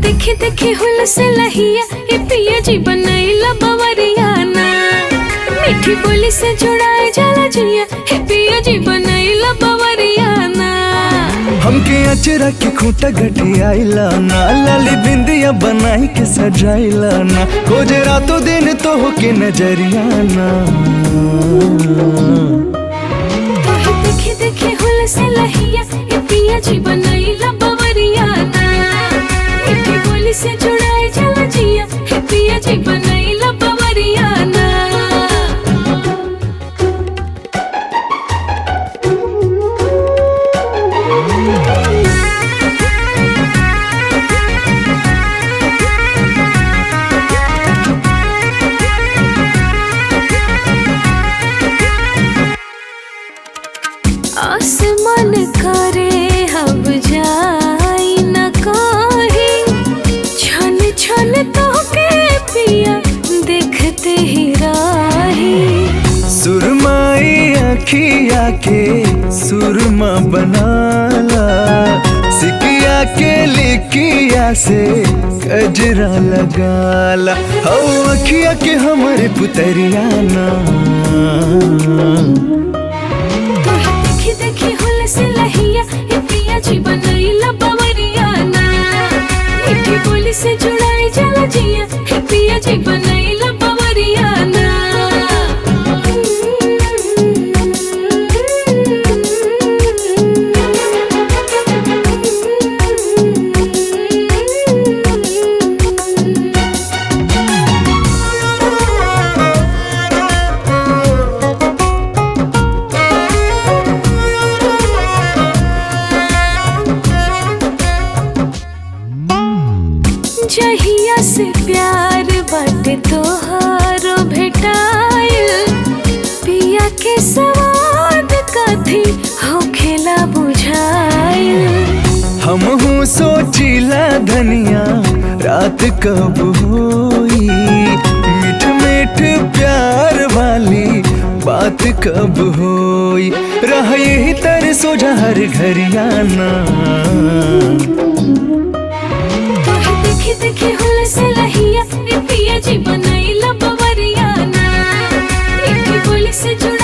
देखे देखे हुल से लहिया ये पिया जी बनैला बवरियाना। मीठी बोली से जुड़ाए जाला जिया हे पिया जी बनैला बवरियाना। हमके अचरा के खूंटा गठियाइला ना, लाली बिंदिया बनाई के सजाइला ना, खोजे रातों दिन तो होके नजरियाना। देखे देखे हुल से लहिया ये पिया जी बनैला बवरियाना। मीठी बोली से जुड़ाए जाला जिया हे पिया जी बनैला बवरियाना। आसमान करे अब जाई न कहीं, छन छन तो के पिया देखते ही राही। सुरमाई अखिया के सुरमा बनाला, सिकिया के लिकिया से गजरा लगाला, हो अखिया के हमारे पुतरियाना। देखे हुल से लहिया ये पिया जी बनैला बवरियाना। मीठी बोली से जुड़ाए जाला जिया हे पिया जी बनैला बवरियाना। जहिया से प्यार बाटे तोहारो भेटाइल, पिया के स्वाद कथी होखेला बुझाइल। हमहू सोचिला धनिया रात कब होई, मीठ मीठ प्यार वाली बात कब होई, रह यही तर सोझा हर घरियाना। देखे देखे हुल से लहिया ये पिया जी बनैला बवरियाना। मीठी बोली से जुड़